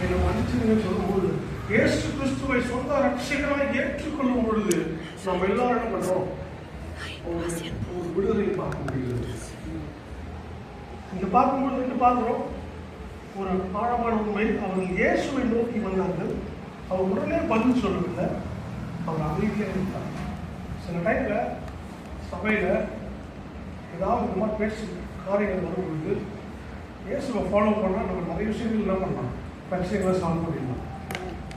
என்னை மன்னிச்சுன்னு சொல்லும்போது, இயேசு கிறிஸ்துவை சொந்த ரட்சகராக ஏற்றுக்கொள்ளும் பொழுது நம்ம எல்லாரும் என்ன பண்றோம்? ஒரு விடுதலை பார்க்க முடியுது. இங்க பார்க்கும்போது என்ன பார்க்கிறோம்? ஒரு ஆழமான உண்மை. அவர்கள் இயேசுவை நோக்கி வந்தார்கள். அவர் உடனே பதில் சொல்லவில்லை. அவர் அமைதியாக இருந்தார். சில டைம்ல சபையில ஏதாவது இந்த மாதிரி பேசி காரியங்கள் வரும்பொழுது இயேசுவை ஃபாலோ பண்ணால் நம்ம நிறைய விஷயங்கள் என்ன பண்ணலாம்? பிரச்சனைகளை சால்வ் பண்ணிடலாம்.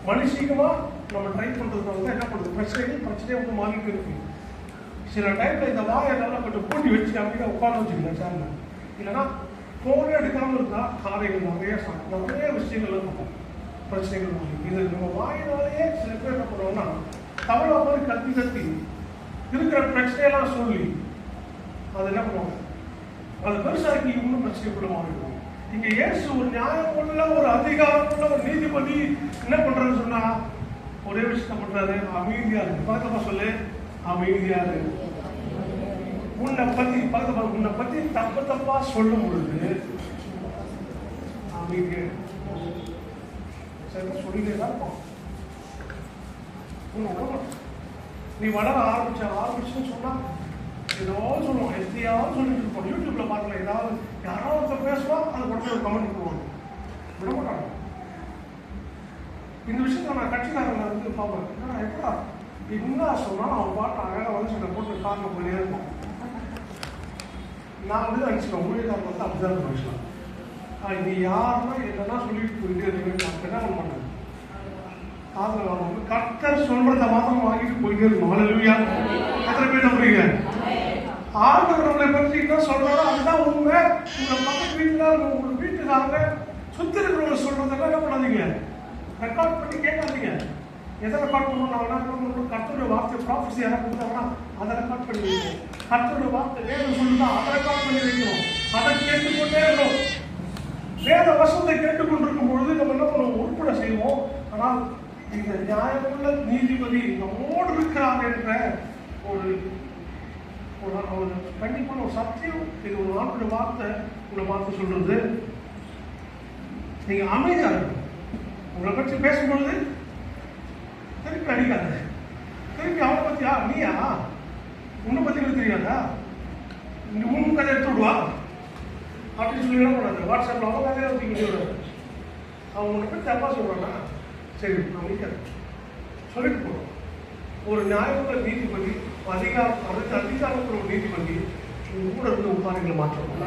மனுஷிகமா நம்ம ட்ரை பண்றதுனால தான் என்ன பண்ணுறது? பிரச்சனையே வந்து மாறிட்டு இருக்கு. சில டைம்ல இந்த வாயை நல்லா கொஞ்சம் பூட்டி வச்சு அப்படியே உட்கார வச்சுக்கலாம் சேர்ந்து. இல்லைன்னா போனே எடுக்காமல் இருந்தா காரியங்கள் நிறைய விஷயங்கள் இருக்கும். பிரச்சனைகள் இது நம்ம வாயினாலேயே சில பேர் என்ன பண்ணுவோம்னா தவளை மாதிரி கத்தி இருக்கிற பிரச்சனையெல்லாம் சொல்லி அது என்ன பண்ணுவாங்க? அது பெருசாக்கி இன்னும் பிரச்சனைக்குள்ள மாறிடுவோம். இங்க இயேசு ஒரு நியாயமுள்ள ஒரு அதிகாரமுள்ள ஒரு நீதிபதி என்ன பண்றாருன்னு சொன்னா ஒரே விஷயம் பண்றாரு. அமைதியா இருக்கு. பக்கமா சொல்லு, அமைதியா இருக்கு. உன்னை பத்தி தப்பா சொல்லும் பொழுது அமைதியா சொல்லிட்டே தான் இருப்பான். நீ வளர ஆரம்பிச்சுன்னு சொன்னா ஏதாவது சொல்லுவோம். எத்தையாவது சொல்லிட்டு இருப்போம். யூடியூப்ல பார்க்கல ஏதாவது யாராவது பேசுவா அது உடனே ஒரு கமெண்ட் போடுவாங்க. விட மாட்டாங்க. இந்த விஷயத்த நான் கட்சிக்காரங்க வந்து பார்ப்பேன். ஏன்னா எப்படா என்ன சொன்னாலும் அவன் பாட்டு அழகாக வந்து சில போட்டு காரில் போயிட்டே இருப்போம். நான் வந்து நினச்சிப்பேன் ஊழியக்காரங்க வந்து அப்படிதான் நினச்சலாம். இது யாருன்னா என்னன்னா சொல்லிட்டு போயிட்டே இருக்கேன். நான் என்ன பண்ண மாட்டேன். காதில் வாங்க கர்த்தர் சொல்றதை மாத்திரம் வாங்கிட்டு போயிட்டே இருக்கும். ஹல்லேலூயா. எத்தனை பேர் நம்புறீங்க? ஆண்டவர் நம்மளை பற்றி என்ன சொல்றாரோ அதுதான் உண்மை. உங்களை பக்கத்து வீட்டில் உங்க வீட்டுக்காரங்க சுத்தி இருக்கிறவங்க சொல்றதெல்லாம் என்ன பண்ணாதீங்க, ரெக்கார்ட் பண்ணி கேட்காதீங்க. எதை ரெக்கார்ட் பண்ணணும்? கர்த்தருடைய வார்த்தை ப்ராஃபஸி யாராவது கொடுத்தாங்கன்னா அதை ரெக்கார்ட் பண்ணி வைக்கணும். கர்த்தருடைய வார்த்தை வேதம் சொல்லுதா அதை ரெக்கார்ட் பண்ணி வைக்கணும். அதை கேட்டுக்கொண்டே இருக்கணும். வேத வசனத்தை கேட்டுக்கொண்டிருக்கும் பொழுது நம்ம என்ன பண்ணுவோம்? உட்பட செய்வோம். ஆனால் இந்த நியாயமுள்ள நீதிபதி நம்மோடு இருக்கிறார் என்ற ஒரு கண்டிப்பான ஒரு சத்தியம். இது ஒரு ஆண்டுடைய வார்த்தை உங்களை பார்த்து சொல்றது. நீங்க அமைதியா இருக்கணும். உங்களை பற்றி பேசும்பொழுது திருப்பி அடிக்காத. திருப்பி அவனை பத்தியா நீயா உன்னை பத்தி எனக்கு தெரியாதா, நீ உன் கதை எடுத்து விடுவா அப்படின்னு சொல்லி என்ன பண்ணாது. வாட்ஸ்அப்ல அவங்க கதையை வச்சுக்கிட்டு அவன் உன்னை பற்றி தப்பா சொல்றானா சரி அமைதியா சொல்லிட்டு போறோம். ஒரு நியாயமுள்ள நீதிபதி அதிகாரத்துல ஒரு நீதிபதி கூட இருந்து உபாதைகளை மாற்றணும்.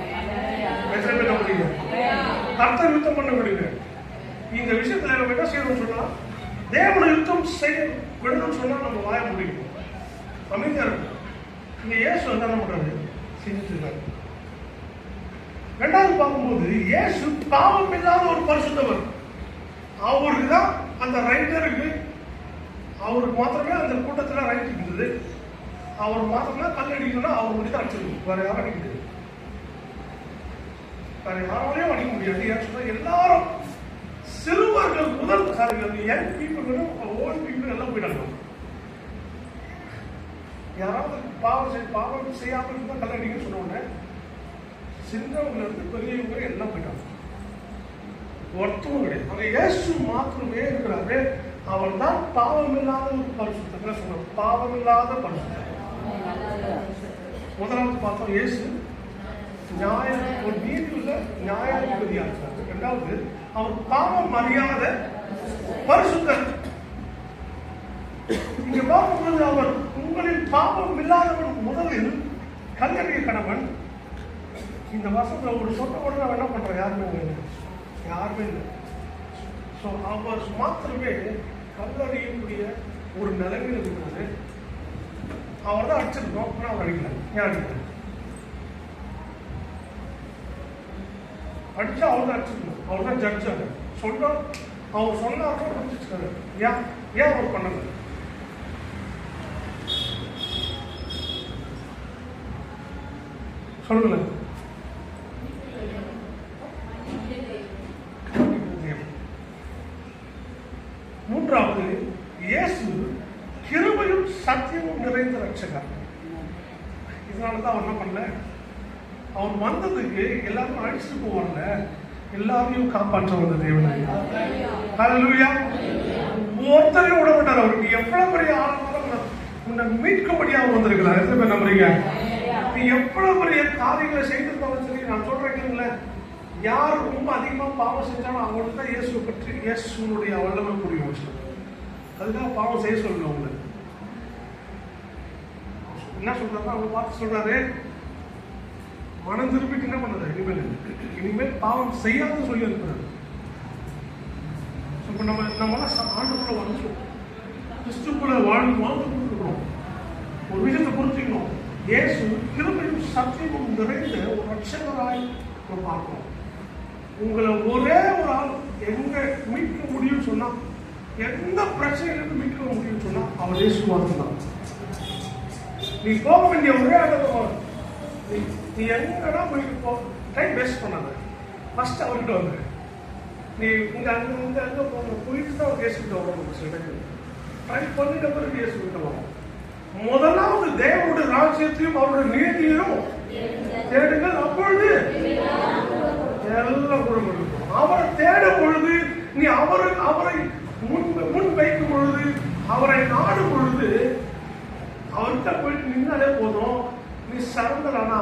கர்த்தர் யுத்தம் பண்ண விடுங்க. இந்த விஷயத்துல நம்ம என்ன செய்யணும்னு சொன்னா தேவனை யுத்தம் செய்ய விடணும்னு சொன்னா நம்ம வாய முடியும். அமைதியா இருக்கும். இங்க இயேசு என்ன பண்றாரு? செஞ்சுட்டு இருக்காரு. ரெண்டாவது பார்க்கும்போது இயேசு பாவம் இல்லாத ஒரு பரிசுத்தவர். அவருக்கு தான் அந்த ரைட்டருக்கு அவருக்கு மாத்திரமே அந்த கூட்டத்துல ரைட் இருந்தது. அவர் மாத்திரமே கல் அடிக்கணும்னா அவர் முடிச்சு அடிச்சிருக்கும். வேற யாரும் அடிக்க முடியாது. வேற யாராலையும் அடிக்க முடியாது. ஏன் சொன்னா எல்லாரும் சிறுவர்கள் முதல் யங் பீப்புளும் ஓல்ட் பீப்புள் எல்லாம் போயிட்டாங்க. யாராவது பாவம் செய்யாமல் இருந்தால் கல் அடிக்கணும்னு சொன்ன உடனே சின்னவங்க இருந்து பெரியவங்க எல்லாம் போயிட்டாங்க. ஒருத்தமும் கிடையாது. அங்க இயேசு மாத்திரமே இருக்கிறாரு. அவர் தான் பாவம் இல்லாத ஒரு பரிசுத்தம் சொல்றார். பாவம் இல்லாத பரிசுத்தம். முதலாவது பார்த்தோம் இயேசு ஒரு நீதியுள்ள நியாயாதிபதியா இருக்கிறார். இரண்டாவது அவர் பாவம் அறியாத பரிசுத்தர். இங்க பார்க்கும்போது அவர் உங்களில் பாவம் இல்லாதவன் முதலில் கல்லறிய கணவன். இந்த வருஷத்துல ஒரு சொன்ன உடனே அவன் என்ன பண்றான்? யாருமே இல்லை. ஸோ அவர் மாத்திரமே கல்லறியக்கூடிய ஒரு நிலைமையில் இருக்கிறது. அவர் தான் அடிச்சிருக்கோம். ஆனால் அவர் அடிக்கல. ஏன் அடிக்கல? அடிச்சா அவர் தான் அடிச்சிருக்கணும். அவர் தான் ஜட்ஜாங்க சொல்றா. அவர் சொன்னார்னா அடிச்சிருக்காரு. ஏன் அவர் பண்ணல? சொல்லுங்க. மூன்றாவது இயேசு கிருபையும் சத்தியமும் நிறைந்த ரட்சகர். இதனாலதான் அவர் என்ன பண்ணல? அவர் வந்ததுக்கு எல்லாரும் அழிச்சுட்டு போவாங்க. எல்லாரையும் காப்பாற்ற வந்த தேவன். ஹல்லேலூயா. ஒருத்தரையும் விட மாட்டார் அவர். நீ எவ்வளவு பெரிய ஆளானாலும் உன்னை மீட்கும்படியாக வந்திருக்கிறார். எத்தனை பேர் நம்புறீங்க? நீ எவ்வளவு பெரிய காரியங்களை செய்திருந்தாலும் சரி, நான் சொல்றேன், யார் ரொம்ப அதிகமா பாவம் செஞ்சாலும் அவங்களுக்கு தான் இயேசு பற்றி இயேசுனுடைய வல்லமை புரியும். அதுக்காக பாவம் செய்ய சொல்லணும். அவங்களுக்கு என்ன சொல்றாரு, அவங்க பார்த்து சொல்றாரு, மனம் திருப்பிட்டு என்ன பண்ணது, இனிமேல் பாவம் செய்யாதுன்னு சொல்லி இருக்கிறாரு. இப்ப நம்ம ஆண்டுக்குள்ள வந்துட்டோம், கிறிஸ்துக்குள்ள வாழ்ந்து கொடுத்துருக்கோம். ஒரு விஷயத்தை புரிஞ்சுக்கணும், இயேசு கிருபையும் சத்தியமும் நிறைந்த ஒரு ரட்சகராய் நம்ம பார்க்கிறோம். உங்களை ஒரே ஒரு ஆள் எங்க மீட்க முடியும் சொன்னா, எந்த பிரச்சனையிலிருந்து மீட்க முடியும் சொன்னா அவர் இயேசு தான். நீ போக வேண்டிய ஒரே ஆள், நீ எங்கன்னா போயிட்டு போ, டைம் வேஸ்ட் பண்ணாத, ஃபர்ஸ்ட் அவர்கிட்ட வந்து நீ இங்க அங்க போயிட்டு தான் அவர் இயேசுகிட்ட வரணும். சில டைம் ட்ரை பண்ணிட்ட பிறகு இயேசுகிட்ட வரும். முதலாவது தேவனுடைய ராஜ்யத்தையும் அவருடைய நீதியையும் தேடுங்கள், அப்பொழுது எல்லாம் குணம். அவரை தேடும் பொழுது, நீ அவரை முன் வைக்கும் பொழுது, அவரை நாடும் பொழுது, அவர்கிட்ட போயிட்டு நின்னாலே போதும். நீ சரண்டரானா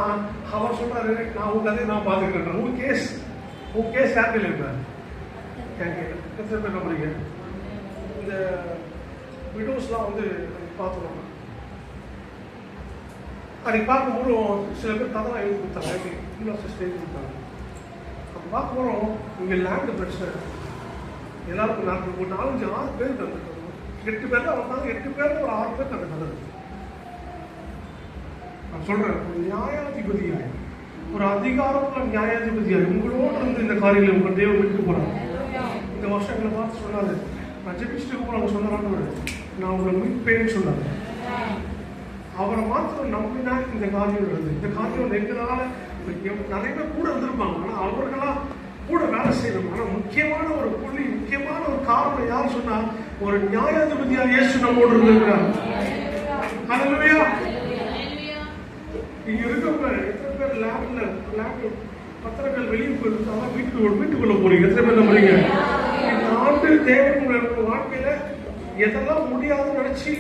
அவர் சொல்றாரு, நான் உங்க கதையை நான் பாத்துக்கிறேன். உன் கேஸ் யார்கிட்ட இருப்பேன். எத்தனை பேர் நம்புறீங்க? இந்த விடோஸ்லாம் வந்து பார்த்துக்கோங்க. அன்னைக்கு பார்க்கும்போது சில பேர் கதை எழுதி கொடுத்தாங்க, இன்னும் ஸ்டேஜ் கொடுத்தாங்க. அப்போ பார்க்கும்போது இங்கே லேண்டு பிரச்சனை, எல்லாருக்கும் 4-5 6 பேர் தந்துருக்காங்க. 8 பேர் தான் வந்தாங்க, 8 பேர் ஒரு 6 பேர் தந்து தந்தது. நான் சொல்றேன், ஒரு நியாயாதிபதியாய், ஒரு அதிகாரமுள்ள நியாயாதிபதியாய் உங்களோடு இருந்து இந்த காரியங்களை உங்கள் தேவன் விட்டு போறாங்க. இந்த வருஷம் எங்களை பார்த்து சொன்னாரு, நான் ஜெபிச்சுட்டு கூட அவங்க சொன்னாங்க, நான் உங்களை மீட்பேன்னு சொன்னாங்க. அவரை மாத்திரம் நம்பினா இந்த காரியம் வருது. இந்த காரியம் எங்களால நிறைய பேர் கூட இருந்திருப்பாங்க, ஆனா அவர்களா கூட வேலை செய்யணும். ஆனா முக்கியமான ஒரு புள்ளி, முக்கியமான ஒரு காரணம் யார் சொன்னா, ஒரு நியாயாதிபதியா இயேசு நம்மோடு இருந்திருக்கிறார். ஹல்லேலூயா. இங்க இருக்கவங்க எத்தனை பேர் லேப்ல பத்திரங்கள் வெளியே போயிருந்தாங்க, வீட்டுக்குள்ள போறீங்க? எத்தனை பேர் நம்புறீங்க? இந்த ஆண்டு தேவன் வாழ்க்கையில எதெல்லாம் முடியாதுன்னு நினைச்சு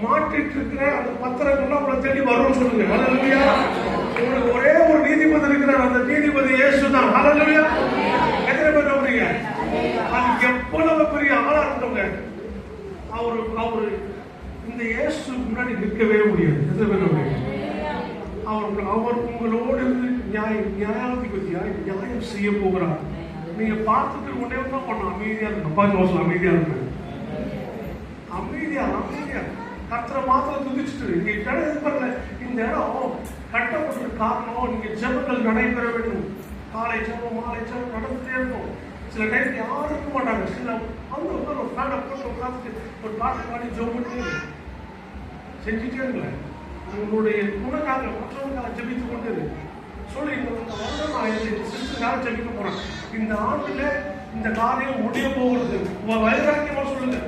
மாட்டிட்டு இருக்கிற அந்த பத்திரங்கள்லாம் உங்களை தேடி வரும்னு சொல்லுங்க. ஹல்லேலூயா. உங்களுக்கு ஒரே ஒரு நீதிபதி இருக்கிறார், அந்த நீதிபதி இயேசு தான். ஹல்லேலூயா. எத்தனை பேர் நம்புறீங்க? அது எவ்வளவு பெரிய ஆளா இருந்தவங்க, அவரு இந்த இயேசு முன்னாடி நிற்கவே முடியாது. எத்தனை பேர் நம்புறீங்க? அவர் உங்களோடு இருந்து நியாயாதிபதியாய் நியாயம் செய்ய போகிறார். நீங்க பார்த்துட்டு உடனே தான் பண்ணணும், அமைதியா இருக்கு. அப்பா ஜோசல் அமைதியா இருக்கு, அமைதியா கர்த்தரை மாத்திரம் துதிச்சுட்டு இங்க இடம் எதிர்பார்க்கல. இந்த இடம் கட்டப்பட்ட காரணம், நீங்க ஜெபங்கள் நடைபெற வேண்டும். காலை ஜெபம் மாலை ஜெபம் நடந்துட்டே இருக்கும். சில டைம் யாரும் இருக்க மாட்டாங்க. சில வந்து ஒரு ஃபேனை போட்டு உட்காந்துட்டு ஒரு பாட்டு பாடி ஜெபம் பண்ணிட்டு செஞ்சுட்டே இருக்கல. உங்களுடைய குணக்காக மற்றவங்களுக்காக ஜெபித்து கொண்டு சொல்லி, இந்த வருடம் நான் சிஸ்டருக்காக ஜெபிக்க போறேன். இந்த ஆண்டுல இந்த காரியம் முடிய போகிறது. வைராக்கியமா சொல்லுங்க,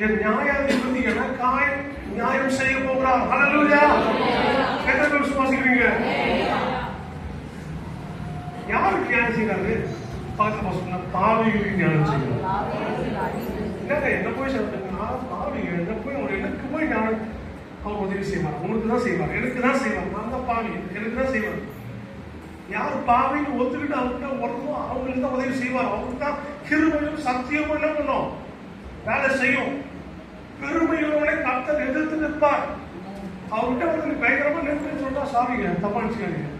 என் நியாயாதிபதி எனக்காய் நியாயம் செய்ய போகிறார். ஹல்லேலூயா. எத்தனை பேர் விசுவாசிக்கிறீங்க? யாருக்கு நியாயம் செய்யறாரு? பக்கத்துல சொன்ன பாவிகளுக்கு நியாயம் செய்யறாரு. என்னங்க என்ன போய் சொல்றீங்க? பாவிங்க என்ன போய் எனக்கு போய் ஞானம் அவர் உதவி செய்வார். உங்களுக்கு தான் செய்வார், எனக்கு தான் செய்வார். நான் தான் பாவி, எனக்கு தான் செய்வார். யார் பாவின்னு ஒத்துக்கிட்டு அவர்கிட்ட வரணுமோ அவங்களுக்கு தான் உதவி செய்வார். அவருக்கு தான் கிருபையும் சத்தியமும் என்ன பண்ணும், வேலை செய்யும். பெருமையுள்ளவனை கர்த்தர் எதிர்த்து நிற்பார். அவர்கிட்ட வந்து பயங்கரமா நிற்குன்னு சொல்றா, சாரிங்க தப்பா நினைச்சுக்காதீங்க,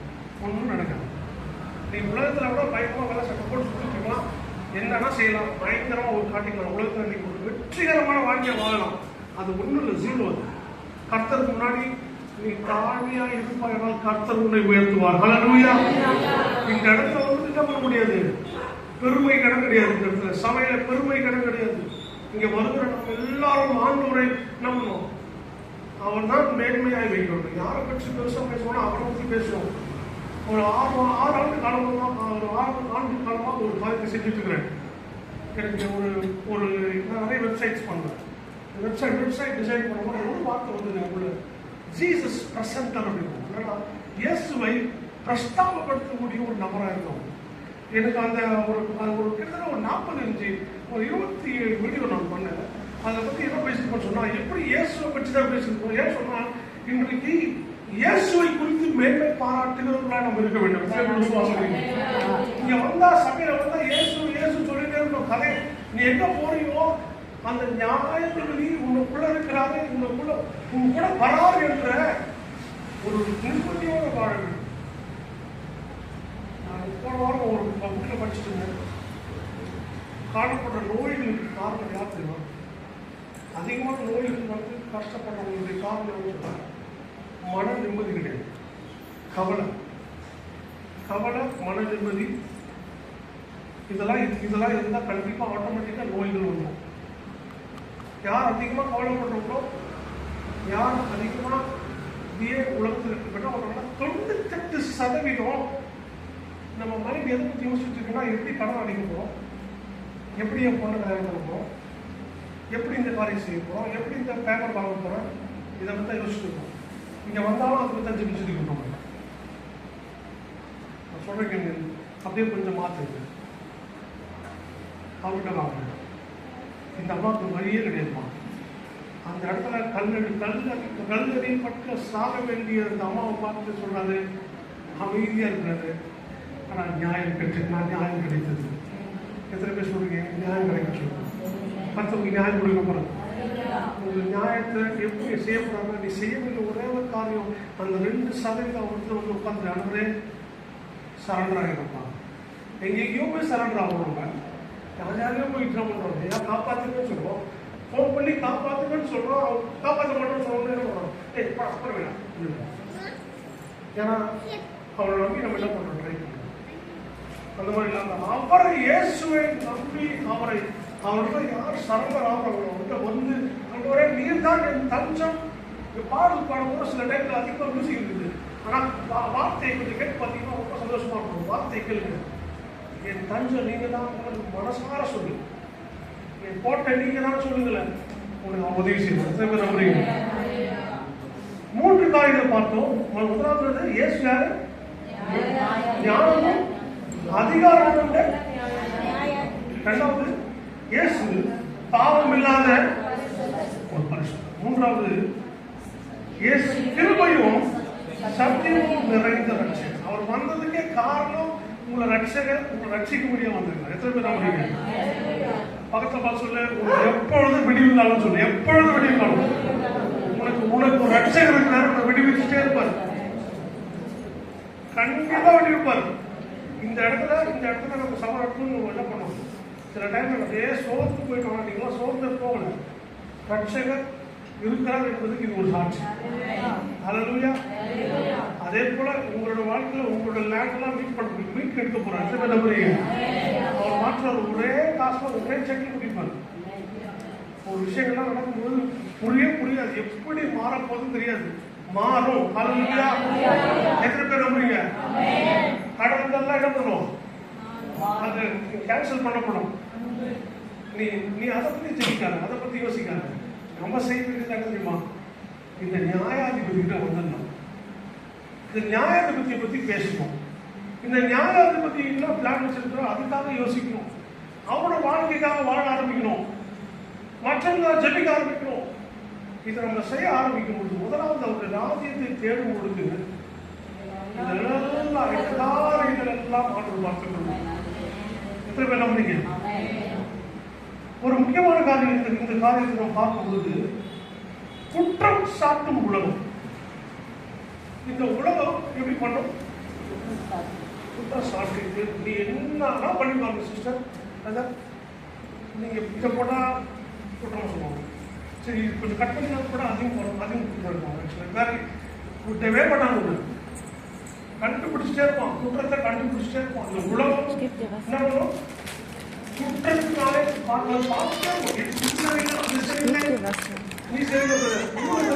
ஒன்றும் நடக்காது. நீ உலகத்துல கூட பயங்கரமா வேலை சட்டம் போட்டு சுற்றிட்டு இருக்கலாம், என்னன்னா செய்யலாம், பயங்கரமா ஒரு காட்டிக்கலாம். உலகத்துல நீங்க ஒரு வெற்றிகரமான வாழ்க்கையை வாழலாம். அது ஒன்றும் இல்லை, ஜீரோ. கர்த்தருக்கு முன்னாடி நீ தாழ்மையா இருப்பாய், கர்த்தர் உன்னை உயர்த்துவார். ஹல்லேலூயா. இந்த இடத்துல வந்து என்ன பண்ண முடியாது, பெருமை கடன் கிடையாது. இந்த இடத்துல சபையில பெருமை கடன் கிடையாது. இங்க வருகிற நம்ம எல்லாரும் ஆண்டவரை நம்பணும். அவர் தான் மேன்மையாய் வைக்கணும். யாரை பற்றி பெருசா பேசுவோம், அவரை பற்றி பேசுவோம். ஒரு 6 ஆண்டு காலமாக ஒரு காரியத்தை செஞ்சுட்டு இருக்கிறேன். எனக்கு ஒரு நிறைய வெப்சைட்ஸ் பண்றேன். வெப்சைட் டிசைன் பண்ணும்போது ஒரு வார்த்தை வந்து உள்ள ஜீசஸ் பிரசன்டர் அப்படின்னு, இயேசுவை பிரஸ்தாபப்படுத்தக்கூடிய ஒரு நபராக இருக்கும். எனக்கு அந்த ஒரு கிட்டத்தட்ட ஒரு 40 ஒரு 27 வீடியோ நான் பண்ணேன். அதை பத்தி என்ன பேசிருக்கோம் சொன்னா, எப்படி இயேசுவை பற்றி தான் பேசிருக்கோம். ஏன் சொன்னா, இன்றைக்கு இயேசுவை குறித்து மேன்மை பாராட்டுகிறவர்களா நம்ம இருக்க வேண்டும். இங்க வந்தா சபையில வந்தா இயேசு இயேசு சொல்லிட்டே இருக்கோம். கதை நீ எங்க போறியோ அந்த நியாயத்தின்படி உனக்குள்ள இருக்கிறாரு, உனக்குள்ள உன் கூட வராது என்ற ஒரு நிம்மதியோட வாழ வேண்டும். நான் போன வாரம் ஒரு புக்கில் படிச்சுட்டு இருந்தேன். காணப்படுற நோய்களுக்கு காரணம் யார் தெரியும்? அதிகமான நோய்கள் வந்து கஷ்டப்படுறவங்களுடைய காரணம் சொல்றாங்க. மன நிம்மதி கிடையாது. கவலை, மன நிம்மதி, இதெல்லாம் இருந்தால் கண்டிப்பா ஆட்டோமேட்டிக்கா நோய்கள் வரும். யார் அதிகமா கவலைப்படுறோங்களோ, யார் அதிகமா இதே உலகத்தில் இருக்கப்பட்ட 98% நம்ம மைண்ட் எதை பற்றி யோசிச்சுட்டு இருக்குன்னா, எப்படி கடன் அடிக்க போறோம், எப்படி என் பொண்ணை கல்யாணம் பண்ண போறோம், எப்படி இந்த காரியம் செய்ய போறோம், எப்படி இந்த பேப்பர் வாங்க போறோம், இதை பற்றி தான் யோசிச்சுட்டு இருக்கோம். இங்க வந்தாலும் அதை பற்றி ஜெபிச்சுட்டு இருக்கோம். நான் சொல்றேன், அப்படியே கொஞ்சம் மாற்றுங்க. அவர்கிட்ட வாங்க. இந்த அம்மாவுக்கு வழியே கிடையாதுமா. அந்த இடத்துல கல்லறி பட்டு சாக வேண்டிய அந்த அம்மாவை பார்த்து சொல்றாரு, அமைதியா இருக்கிறாரு. ஆனால் நியாயம் கிடைத்தது. எத்தனை பேர் சொல்றீங்க நியாயம் கிடைக்க சொல்லுங்க? மற்றவங்க நியாயம் கொடுக்க போறாங்க. உங்க நியாயத்தை எப்படி செய்ய போறாங்க? நீ செய்ய வேண்டிய ஒரே ஒரு காரியம், அந்த 2% ஒருத்தர் வந்து உட்காந்து அனுப்புறே சரண்டர் ஆகிருப்பாங்க. எங்கேயோ போய் சரண்டர் ஆகணுங்க. யாரையும் போய் இட்டம் பண்றோம். ஏன் காப்பாத்துக்கன்னு சொல்றோம், ஃபோன் பண்ணி காப்பாத்துக்கன்னு சொல்றோம், காப்பாற்ற மாட்டோம் சொல்றோம். அப்புறம் வேணாம். ஏன்னா அவரை நம்பி நம்ம என்ன பண்றோம்? ட்ரை பண்ணுறோம். அந்த மாதிரி இல்லாம அவரை இயேசுவை நம்பி அவர்கிட்ட யார் சரண்டர் ஆகிறவங்க வந்து அங்கே நீர் தான் என் தஞ்சம். பாடல் பாடும்போது சில டைம்ல அதிகமாக மியூசிக் இருக்குது. ஆனால் வார்த்தை கொஞ்சம் கேட்டு பார்த்தீங்கன்னா ரொம்ப சந்தோஷமா இருக்கும். வார்த்தை கேளுங்க. என் தஞ்சம் நீங்க தான், உங்களுக்கு மனசார சொல்லு. என் கோட்டை நீங்க தான் சொல்லுங்களேன், உங்களுக்கு உதவி செய்யணும். நம்புறீங்க? 3 காரியங்கள் பார்த்தோம். முதலாவது இயேசு யாரு? ஞானமும் அதிகாரமும். இரண்டாவது இயேசு பாவம் இல்லாத ஒரு பரிசுத்தர். மூன்றாவது இயேசு கிருபையும் சத்தியமும் நிறைந்த ரட்சகர். அவர் வந்ததுக்கே காரணம் உங்களை ரட்சிக்க முடியாம வந்திருக்காரு. எத்தனை பேர் நம்புறீங்க? பக்கத்துல பார்த்து சொல்லு, எப்பொழுது விடிவில்லாலும் சொல்லு, எப்பொழுது விடிவில்லாலும் உனக்கு ஒரு ரட்சகர் இருக்கிறார். உன்னை விடுவிச்சுட்டே இருப்பார், கண்டிப்பா விடுவிப்பார். இந்த இடத்துல நம்ம சமரத்துன்னு என்ன பண்ணணும்? சில டைம் அப்படியே சோர்ந்து போயிட்டு வாங்கிட்டீங்களா? சோர்ந்து போகல. ரட்சகர் இருக்கிறார் என்பதுக்கு இது ஒரு சாட்சி. ஹல்லேலூயா. அதே போல உங்களோட வாழ்க்கையில உங்களோட லேண்ட் எல்லாம் மீட் எடுக்க போறாரு. அவர் மாற்றார். ஒரே காசுல ஒரே செக்கில் முடிப்பார். ஒரு விஷயங்கள்லாம் நடக்கும்போது புரியாது, எப்படி மாறப்போகுதுன்னு தெரியாது. மாறும். ஹல்லேலூயா. எத்தனை பேர் நம்புறீங்க? கடவுள்லாம் என்ன பண்ணுவோம்? அது கேன்சல் பண்ணப்படும். நீ அதை பத்தி ஜெயிக்காத, அதை பத்தி யோசிக்காத. நம்ம செய்ய வேண்டியது என்ன தெரியுமா? இந்த நியாயாதிபதி கிட்ட வந்துடணும். இந்த நியாயாதிபதியை பத்தி பேசணும். இந்த நியாயாதிபதி என்ன பிளான் வச்சிருக்கிறோம் அதுக்காக யோசிக்கணும். அவனோட வாழ்க்கைக்காக வாழ ஆரம்பிக்கணும். மற்றவங்க ஜெபிக்க ஆரம்பிக்கணும். இதை நம்ம செய்ய ஆரம்பிக்கும் பொழுது முதலாவது அவருடைய ராஜ்யத்தை தேடும் பொழுது இதெல்லாம் மாற்றம் பார்த்துக்கணும். எத்தனை பேர் நம்புறீங்க? ஒரு முக்கியமான காரியம் இந்த காரியத்தை நம்ம பார்க்கும் பொழுது குற்றம் சாட்டும் உலகம். இந்த உலகம் எப்படி பண்ணும்? குற்றம் சாட்டு. நீ என்ன பண்ணி பாருங்க சிஸ்டர். அதான் நீங்க இதை போட்டா குற்றம் சொல்லுவாங்க. சரி கொஞ்சம் கட் பண்ணி கூட அதிகம் போறோம், அதிகம் குற்றம் இருப்பாங்க. வேற விட்டவே மாட்டாங்க. கண்டுபிடிச்சிட்டே இருப்பான், குற்றத்தை கண்டுபிடிச்சிட்டே இருப்பான். இந்த உலகம் என்ன பண்ணும்? குற்றத்தினாலே பார்த்து நீ செய்ய